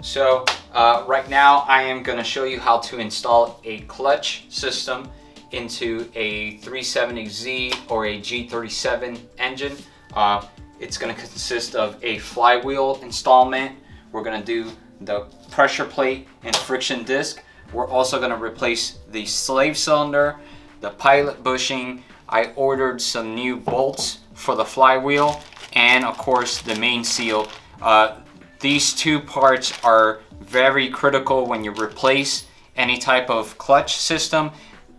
So right now I am going to show you how to install a clutch system into a 370Z or a G37 engine. It's going to consist of a flywheel installment. We're going to do the pressure plate and friction disc. We're also going to replace the slave cylinder, the pilot bushing. I ordered some new bolts for the flywheel, and of course the main seal. These two parts are very critical when you replace any type of clutch system.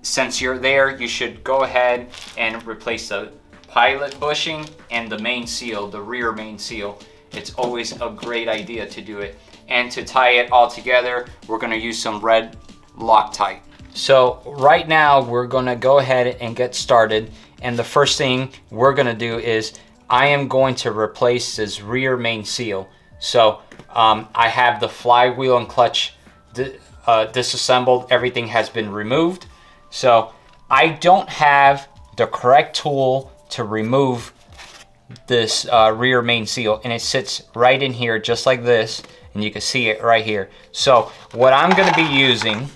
Since you're there, you should go ahead and replace the pilot bushing and the main seal, the rear main seal. It's always a great idea to do it. And to tie it all together, we're going to use some red Loctite. So right now we're going to go ahead and get started, and the first thing we're going to do is I am going to replace this rear main seal. So I have the flywheel and clutch disassembled. Everything has been removed. So I don't have the correct tool to remove this rear main seal, and it sits right in here just like this, and you can see it right here. So what I'm going to be using,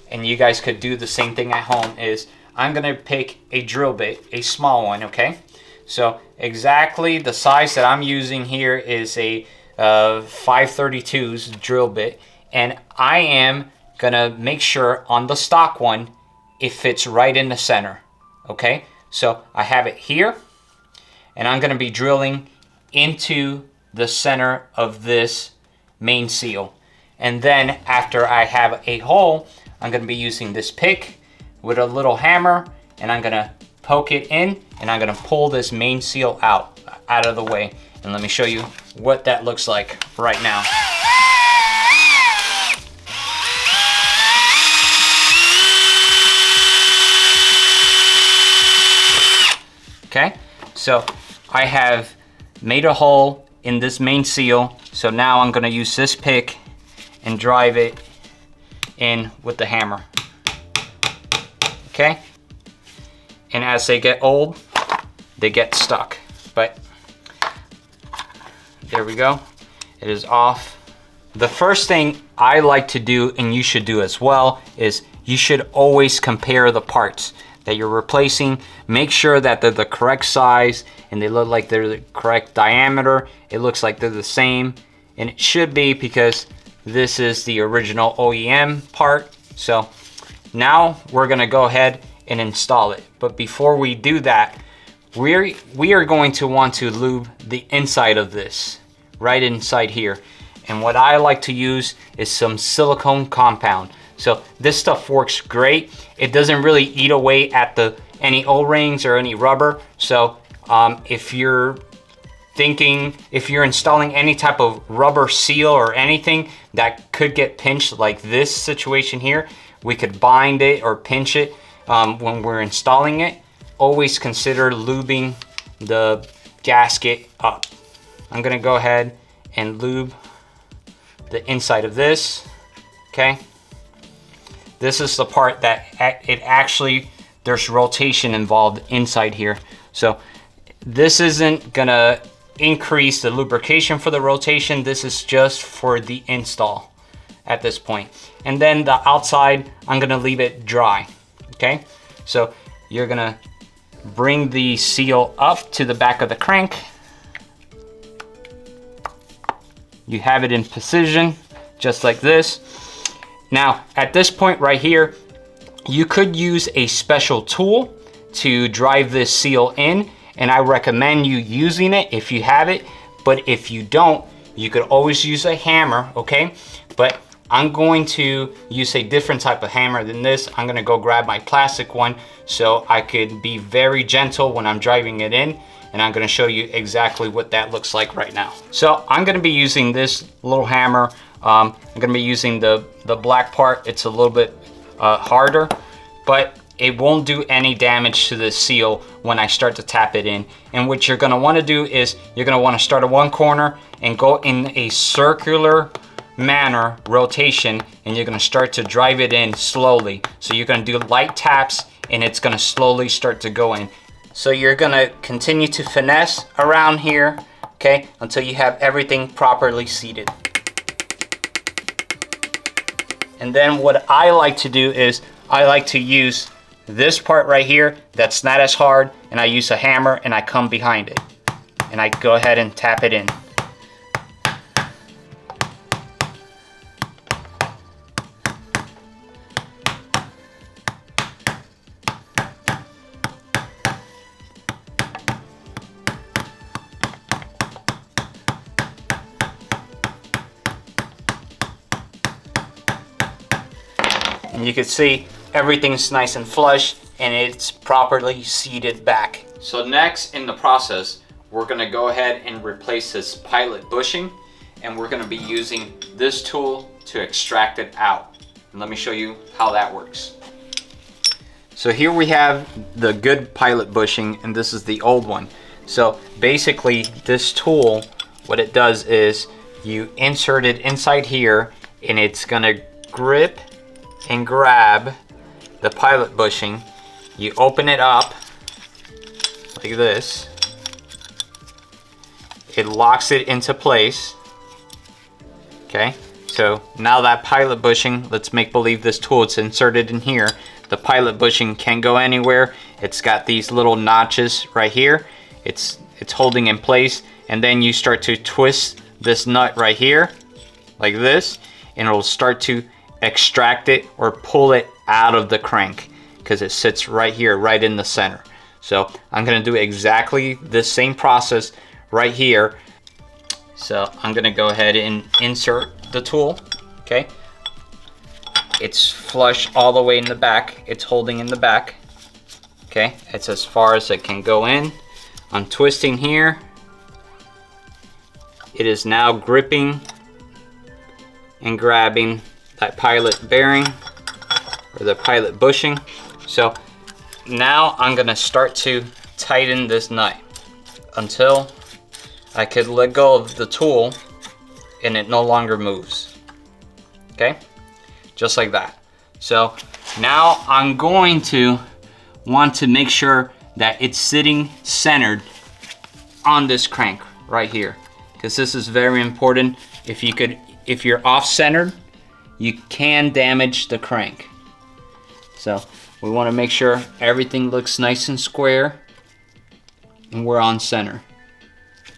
and you guys could do the same thing at home, is I'm going to pick a drill bit, a small one, okay? So exactly the size that I'm using here is a 532's drill bit, and I am gonna make sure on the stock one it fits right in the center. Okay, so I have it here, and I'm gonna be drilling into the center of this main seal, and then after I have a hole, I'm gonna be using this pick with a little hammer, and I'm gonna poke it in, and I'm gonna pull this main seal out of the way. And let me show you what that looks like right now. Okay, so I have made a hole in this main seal. So now I'm gonna use this pick and drive it in with the hammer. Okay, and as they get old, they get stuck, but there we go, it is off. The first thing I like to do, and you should do as well, is you should always compare the parts that you're replacing. Make sure that they're the correct size and they look like they're the correct diameter. It looks like they're the same, and it should be, because this is the original OEM part. So now we're gonna go ahead and install it. But before we do that, we are going to want to lube the inside of this, right inside here. And what I like to use is some silicone compound. So this stuff works great. It doesn't really eat away at any O-rings or any rubber. So if you're installing any type of rubber seal or anything that could get pinched, like this situation here, we could bind it or pinch it when we're installing it. Always consider lubing the gasket up. I'm gonna go ahead and lube the inside of this, okay? This is the part that there's rotation involved inside here. So this isn't gonna increase the lubrication for the rotation. This is just for the install at this point. And then the outside, I'm gonna leave it dry, okay? So you're gonna bring the seal up to the back of the crank. You have it in position, just like this. Now, at this point right here, you could use a special tool to drive this seal in, and I recommend you using it if you have it. But if you don't, you could always use a hammer, okay? But I'm going to use a different type of hammer than this. I'm gonna go grab my plastic one so I could be very gentle when I'm driving it in, and I'm gonna show you exactly what that looks like right now. So I'm gonna be using this little hammer. I'm gonna be using the black part. It's a little bit harder, but it won't do any damage to the seal when I start to tap it in. And what you're gonna wanna do is you're gonna wanna start at one corner and go in a circular manner, rotation, and you're gonna start to drive it in slowly. So you're gonna do light taps, and it's gonna slowly start to go in. So you're gonna continue to finesse around here, okay, until you have everything properly seated. And then what I like to do is I like to use this part right here that's not as hard, and I use a hammer and I come behind it. And I go ahead and tap it in. And you can see everything's nice and flush and it's properly seated back. So next in the process, we're gonna go ahead and replace this pilot bushing, and we're gonna be using this tool to extract it out. And let me show you how that works. So here we have the good pilot bushing, and this is the old one. So basically this tool, what it does is you insert it inside here, and it's gonna grip and grab the pilot bushing. You open it up like this. It locks it into place. Okay, so now that pilot bushing, let's make believe this tool is inserted in here. The pilot bushing can go anywhere. It's got these little notches right here. It's holding in place, and then you start to twist this nut right here like this, and it'll start to extract it or pull it out of the crank because it sits right here, right in the center. So I'm gonna do exactly the same process right here. So I'm gonna go ahead and insert the tool, okay? It's flush all the way in the back. It's holding in the back, okay? It's as far as it can go in. I'm twisting here. It is now gripping and grabbing that pilot bearing or the pilot bushing. So now I'm gonna start to tighten this nut until I could let go of the tool and it no longer moves. Okay, just like that. So now I'm going to want to make sure that it's sitting centered on this crank right here, because this is very important. If you're off centered, you can damage the crank. So we want to make sure everything looks nice and square and we're on center,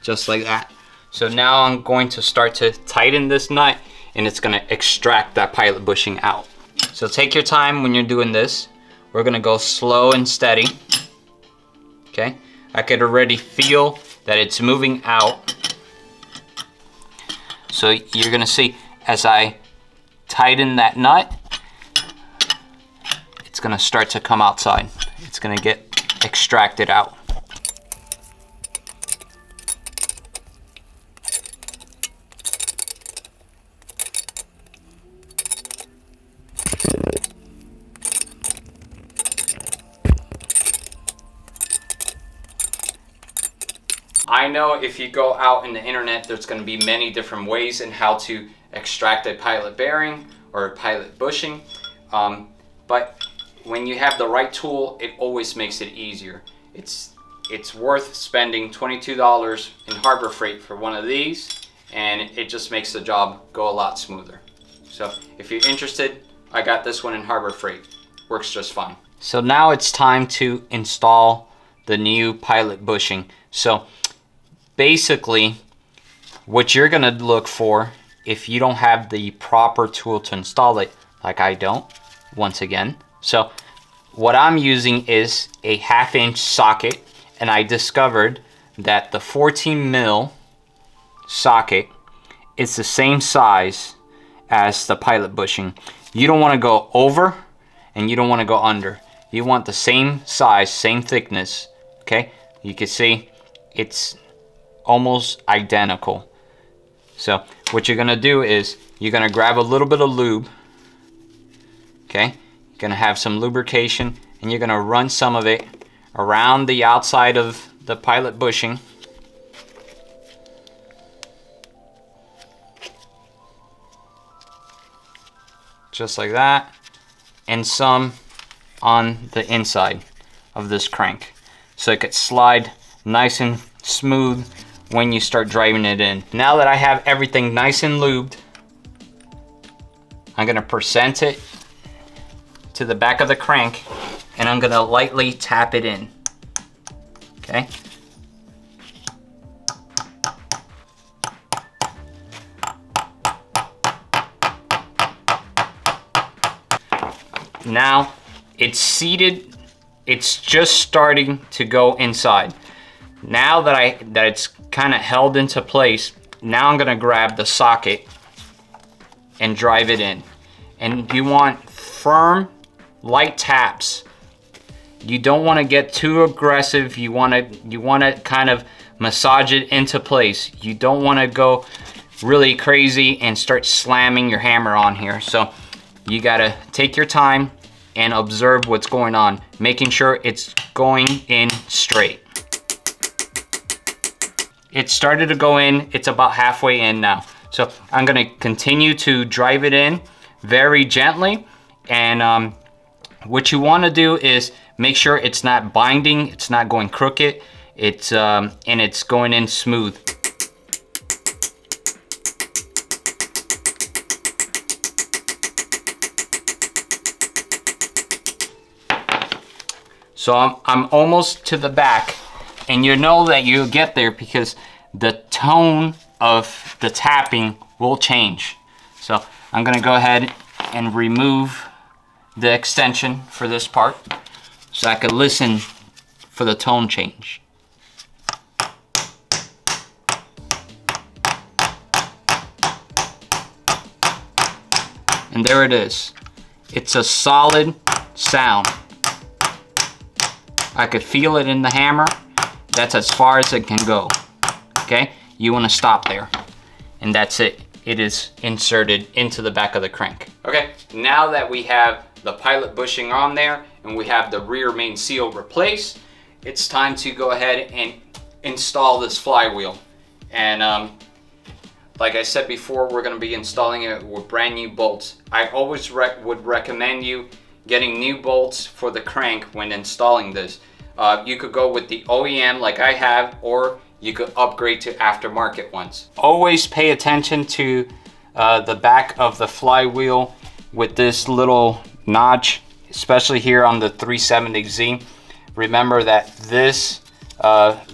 just like that. So now I'm going to start to tighten this nut, and it's going to extract that pilot bushing out. So take your time when you're doing this. We're going to go slow and steady. Okay, I could already feel that it's moving out. So you're going to see as I tighten that nut, it's gonna start to come outside. It's gonna get extracted out. I know if you go out in the internet, there's gonna be many different ways in how to extract a pilot bearing or a pilot bushing, but when you have the right tool, it always makes it easier. It's worth spending $22 in Harbor Freight for one of these, and it just makes the job go a lot smoother. So if you're interested, I got this one in Harbor Freight. Works just fine. So now it's time to install the new pilot bushing. So basically, what you're gonna look for, if you don't have the proper tool to install it, like I don't, once again. So what I'm using is a 1/2 inch socket, and I discovered that the 14 mil socket is the same size as the pilot bushing. You don't want to go over and you don't want to go under. You want the same size, same thickness, okay? You can see it's almost identical. So what you're gonna do is you're gonna grab a little bit of lube, okay? You're gonna have some lubrication, and you're gonna run some of it around the outside of the pilot bushing. Just like that, and some on the inside of this crank, so it could slide nice and smooth when you start driving it in. Now that I have everything nice and lubed, I'm gonna present it to the back of the crank, and I'm gonna lightly tap it in, okay? Now it's seated, it's just starting to go inside. Now that it's kind of held into place, now I'm gonna grab the socket and drive it in. And you want firm, light taps. You don't want to get too aggressive. You want to kind of massage it into place. You don't want to go really crazy and start slamming your hammer on here. So you gotta take your time and observe what's going on, making sure it's going in straight. It started to go in, it's about halfway in now. So I'm gonna continue to drive it in very gently. And what you wanna do is make sure it's not binding, it's not going crooked, and it's going in smooth. So I'm almost to the back, and you know that you'll get there because the tone of the tapping will change. So I'm gonna go ahead and remove the extension for this part so I can listen for the tone change. And there it is. It's a solid sound. I could feel it in the hammer. That's as far as it can go. Okay, you want to stop there, and that's it. It is inserted into the back of the crank. Okay, now that we have the pilot bushing on there and we have the rear main seal replaced, it's time to go ahead and install this flywheel. And like I said before, we're going to be installing it with brand new bolts. I always would recommend you getting new bolts for the crank when installing this. You could go with the OEM like I have, or you could upgrade to aftermarket ones. Always pay attention to the back of the flywheel with this little notch, especially here on the 370Z. Remember that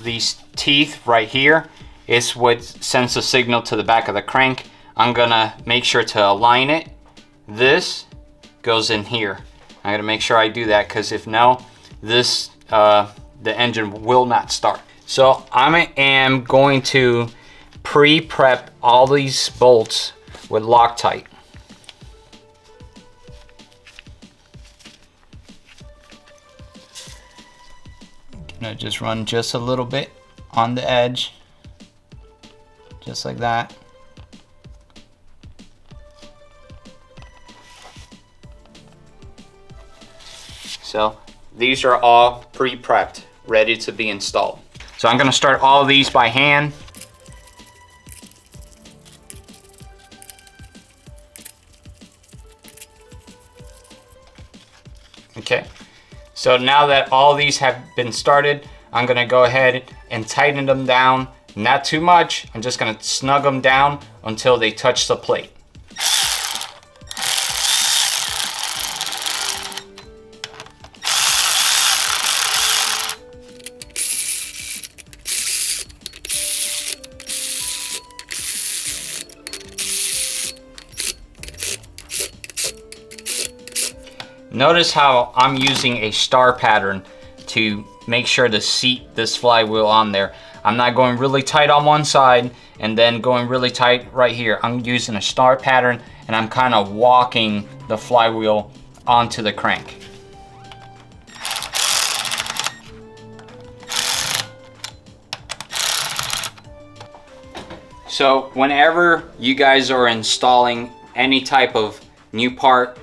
these teeth right here is what sends the signal to the back of the crank. I'm gonna make sure to align it. This goes in here. I'm gonna make sure I do that, because if no, the engine will not start. So I am going to pre-prep all these bolts with Loctite. Gonna just run just a little bit on the edge, just like that. So these are all pre-prepped, ready to be installed. So I'm gonna start all of these by hand. Okay, so now that all these have been started, I'm gonna go ahead and tighten them down. Not too much, I'm just gonna snug them down until they touch the plate. Notice how I'm using a star pattern to make sure to seat this flywheel on there. I'm not going really tight on one side and then going really tight right here. I'm using a star pattern, and I'm kind of walking the flywheel onto the crank. So whenever you guys are installing any type of new part,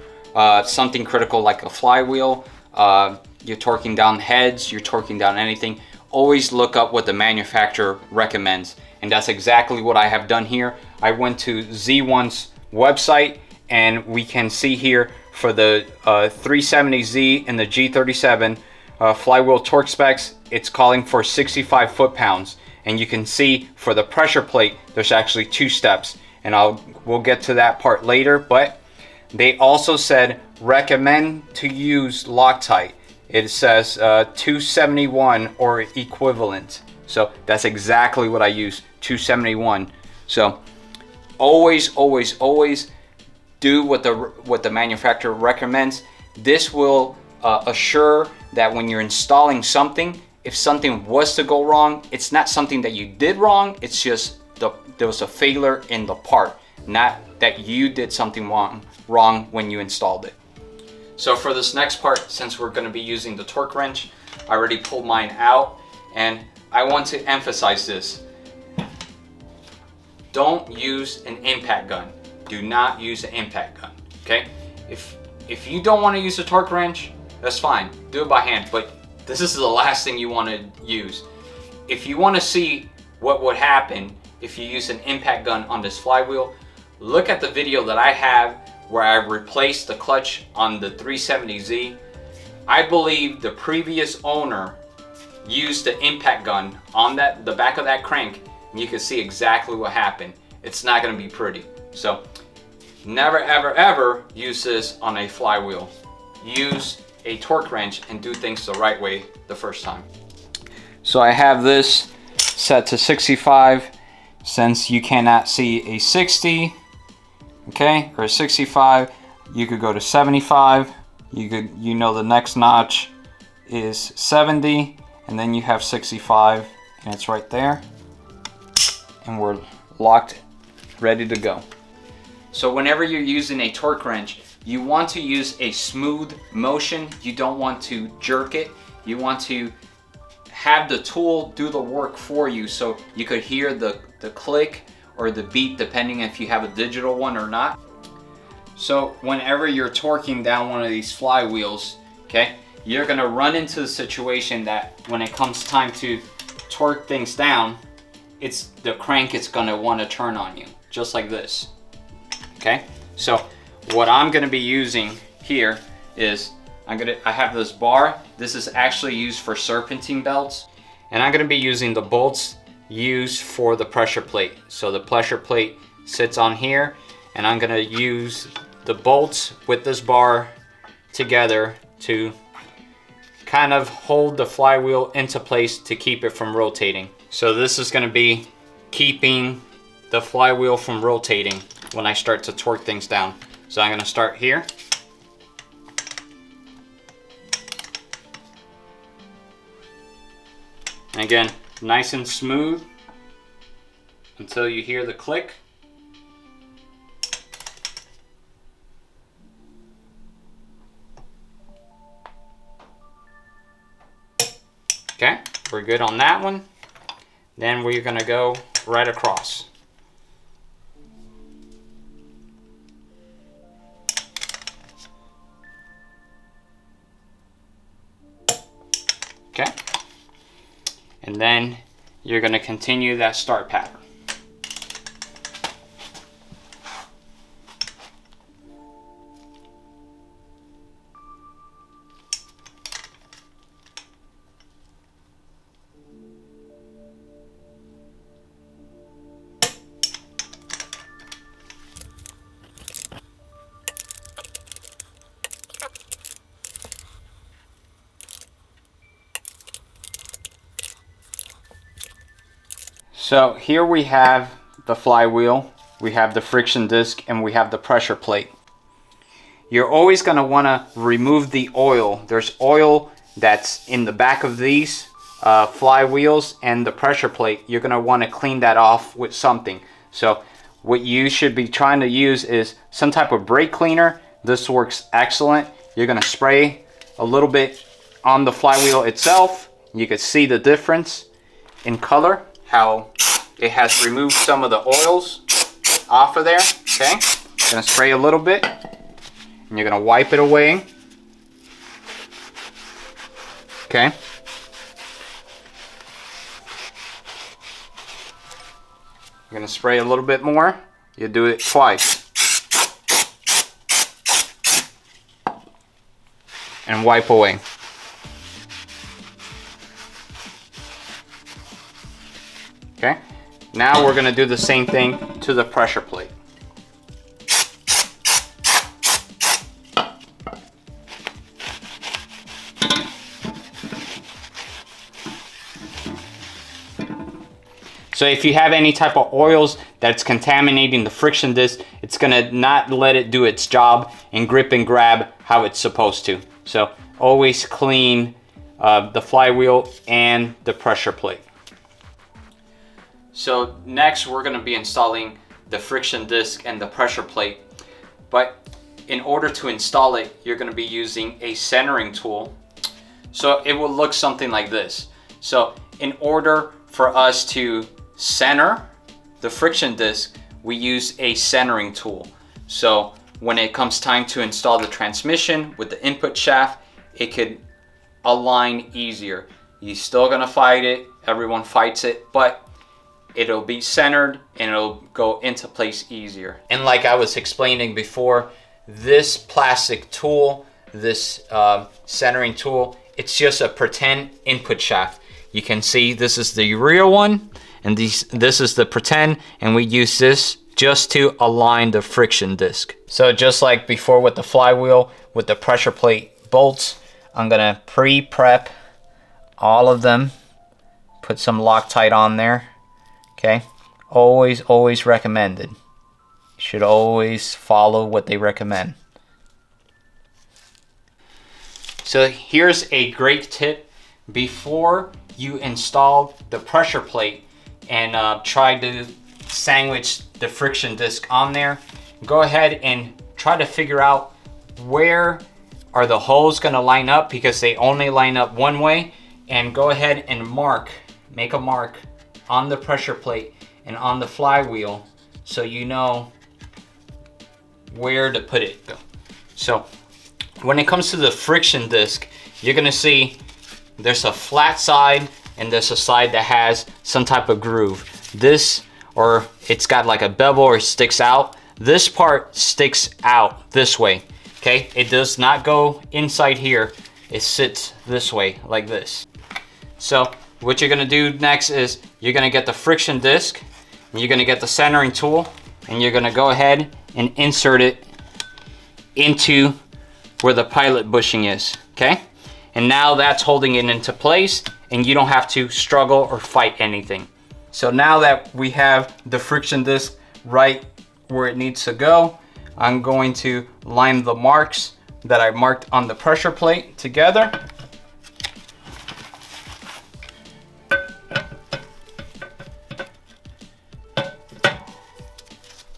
something critical like a flywheel, you're torquing down heads, you're torquing down anything, always look up what the manufacturer recommends. And that's exactly what I have done here. I went to Z1's website, and we can see here for the 370Z and the G37 flywheel torque specs, it's calling for 65 foot-pounds. And you can see for the pressure plate, there's actually 2 steps. And we'll get to that part later, but They also said recommend to use Loctite. It says 271 or equivalent. So that's exactly what I use, 271. So always do what the manufacturer recommends. This will assure that when you're installing something, if something was to go wrong, it's not something that you did wrong, it's just there was a failure in the part, not that you did something wrong when you installed it. So for this next part, since we're going to be using the torque wrench, I already pulled mine out, and I want to emphasize this. Don't use an impact gun. Do not use an impact gun, okay? If you don't want to use a torque wrench, that's fine. Do it by hand, but this is the last thing you want to use. If you want to see what would happen if you use an impact gun on this flywheel, look at the video that I have where I replaced the clutch on the 370Z. I believe the previous owner used the impact gun on the back of that crank, and you can see exactly what happened. It's not going to be pretty. So never ever use this on a flywheel. Use a torque wrench and do things the right way the first time. So I have this set to 65 since you cannot see a 60, okay, or a 65. You could go to 75. You know the next notch is 70, and then you have 65, and it's right there, and we're locked, ready to go. So whenever you're using a torque wrench, you want to use a smooth motion. You don't want to jerk it. You want to have the tool do the work for you, so you could hear the click or the beat, depending if you have a digital one or not. So whenever you're torquing down one of these flywheels, okay, you're gonna run into the situation that when it comes time to torque things down, the crank is gonna want to turn on you, just like this. Okay, so what I'm gonna be using here is I have this bar. This is actually used for serpentine belts, and I'm gonna be using the bolts used for the pressure plate. So the pressure plate sits on here, and I'm gonna use the bolts with this bar together to kind of hold the flywheel into place to keep it from rotating. So this is gonna be keeping the flywheel from rotating when I start to torque things down. So I'm gonna start here. And again, nice and smooth until you hear the click. Okay, we're good on that one. Then we're gonna go right across. Okay, and then you're going to continue that start pattern. So here we have the flywheel, we have the friction disc, and we have the pressure plate. You're always going to want to remove the oil. There's oil that's in the back of these flywheels and the pressure plate. You're going to want to clean that off with something. So what you should be trying to use is some type of brake cleaner. This works excellent. You're going to spray a little bit on the flywheel itself. You can see the difference in color, how it has removed some of the oils off of there. Okay, gonna spray a little bit, and you're gonna wipe it away. Okay, you're gonna spray a little bit more. You do it twice and wipe away. Okay, now we're going to do the same thing to the pressure plate. So if you have any type of oils that's contaminating the friction disc, it's gonna not let it do its job and grip and grab how it's supposed to. So always clean the flywheel and the pressure plate. So next we're gonna be installing the friction disc and the pressure plate. But in order to install it, you're gonna be using a centering tool. So it will look something like this. So in order for us to center the friction disc, we use a centering tool. So when it comes time to install the transmission with the input shaft, it could align easier. You're still gonna fight it, everyone fights it, but it'll be centered and it'll go into place easier. And like I was explaining before, this plastic tool, this centering tool, it's just a pretend input shaft. You can see this is the real one, and this is the pretend, and we use this just to align the friction disc. So just like before with the flywheel, with the pressure plate bolts, I'm gonna pre-prep all of them, put some Loctite on there, okay? Always recommended. You should always follow what they recommend. So here's a great tip. Before you install the pressure plate and try to sandwich the friction disc on there, go ahead and try to figure out where are the holes gonna line up, because they only line up one way, and go ahead and make a mark on the pressure plate and on the flywheel so you know where to put it. So when it comes to the friction disc, you're gonna see there's a flat side and there's a side that has some type of groove. This, or it's got like a bevel or sticks out. This part sticks out this way, okay? It does not go inside here. It sits this way, like this. So what you're gonna do next is you're gonna get the friction disc, and you're gonna get the centering tool, and you're gonna go ahead and insert it into where the pilot bushing is, okay? And now that's holding it into place, and you don't have to struggle or fight anything. So now that we have the friction disc right where it needs to go, I'm going to line the marks that I marked on the pressure plate together.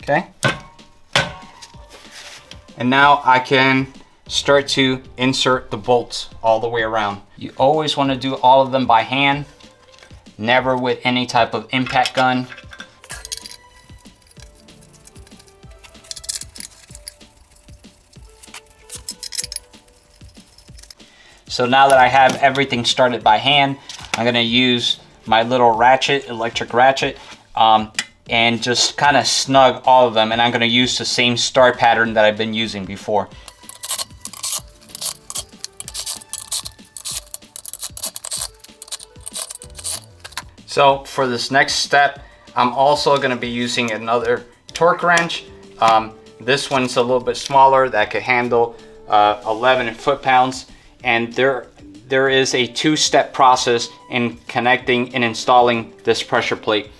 Okay. And now I can start to insert the bolts all the way around. You always want to do all of them by hand, never with any type of impact gun. So now that I have everything started by hand, I'm gonna use my little ratchet, electric ratchet, and just kind of snug all of them. And I'm gonna use the same star pattern that I've been using before. So for this next step, I'm also gonna be using another torque wrench. This one's a little bit smaller, that could handle 11 foot-pounds. And there is a two-step process in connecting and installing this pressure plate.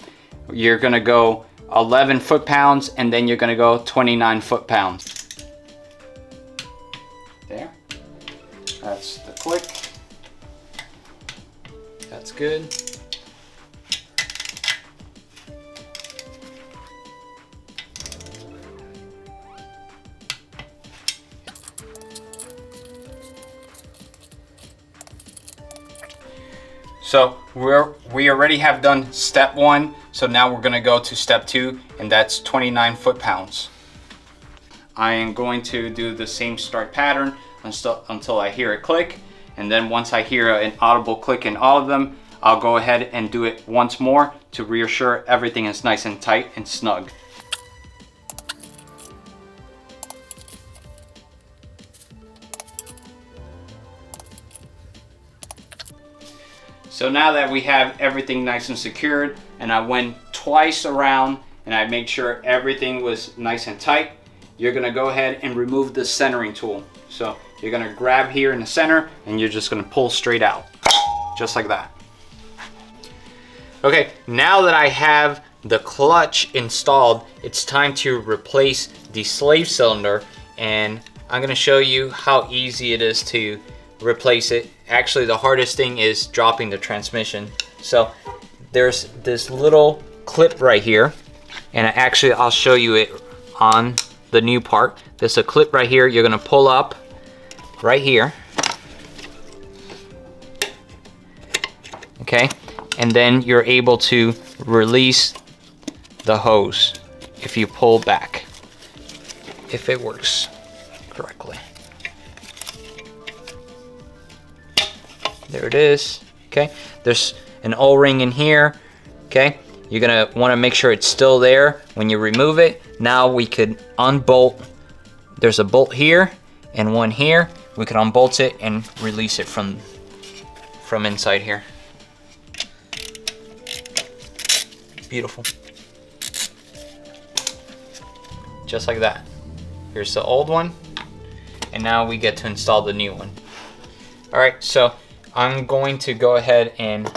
You're gonna go 11 foot-pounds, and then you're gonna go 29 foot-pounds. There, that's the click. That's good. So we already have done step one, so now we're gonna go to step two, and that's 29 foot-pounds. I am going to do the same start pattern until I hear a click, and then once I hear an audible click in all of them, I'll go ahead and do it once more to reassure everything is nice and tight and snug. So now that we have everything nice and secured, and I went twice around and I made sure everything was nice and tight, you're gonna go ahead and remove the centering tool. So you're gonna grab here in the center and you're just gonna pull straight out, just like that. Okay, now that I have the clutch installed, it's time to replace the slave cylinder, and I'm gonna show you how easy it is to replace it. Actually, the hardest thing is dropping the transmission. So there's this little clip right here, and actually I'll show you it on the new part. There's a clip right here. You're gonna pull up right here. Okay, and then you're able to release the hose if you pull back, if it works correctly. There it is. Okay, there's an O-ring in here. Okay, you're gonna want to make sure it's still there when you remove it. Now we could unbolt. There's a bolt here and one here. We could unbolt it and release it from inside here. Beautiful. Just like that. Here's the old one, and now we get to install the new one. All right, so I'm going to go ahead and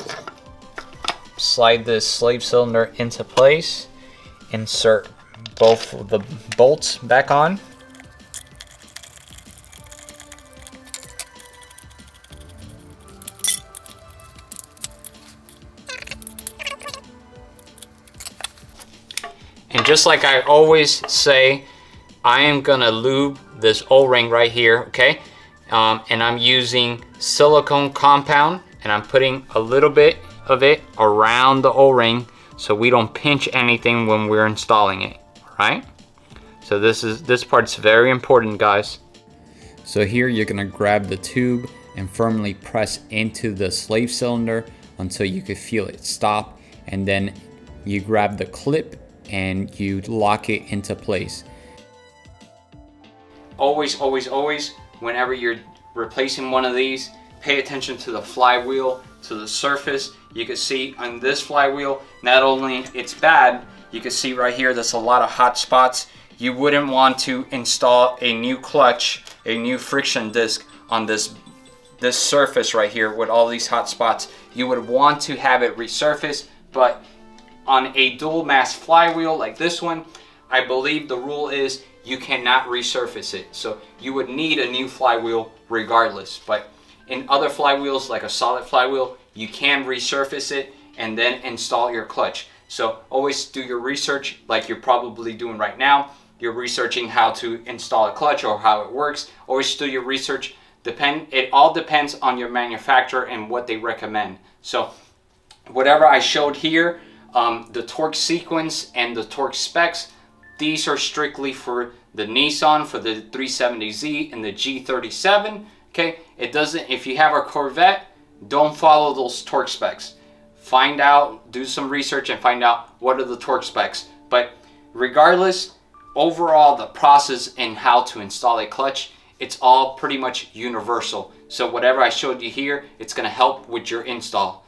slide this slave cylinder into place, insert both of the bolts back on. And just like I always say, I am gonna lube this O-ring right here, okay? And I'm using silicone compound, and I'm putting a little bit of it around the O-ring so we don't pinch anything when we're installing it, all right? So this part's very important, guys. So here you're gonna grab the tube and firmly press into the slave cylinder until you can feel it stop, and then you grab the clip and you lock it into place. Always, always, always, whenever you're replacing one of these, pay attention to the flywheel, to the surface. You can see on this flywheel, not only it's bad, you can see right here there's a lot of hot spots. You wouldn't want to install a new clutch, a new friction disc on this surface right here with all these hot spots. You would want to have it resurfaced, but on a dual mass flywheel like this one, I believe the rule is you cannot resurface it. So you would need a new flywheel regardless. But in other flywheels, like a solid flywheel, you can resurface it and then install your clutch. So always do your research like you're probably doing right now. You're researching how to install a clutch or how it works. Always do your research. It all depends on your manufacturer and what they recommend. So whatever I showed here, the torque sequence and the torque specs, these are strictly for the Nissan, for the 370Z and the G37. Okay, it doesn't, if you have a Corvette, don't follow those torque specs. Find out, do some research and find out what are the torque specs. But regardless, overall the process and how to install a clutch, it's all pretty much universal. So whatever I showed you here, it's gonna help with your install.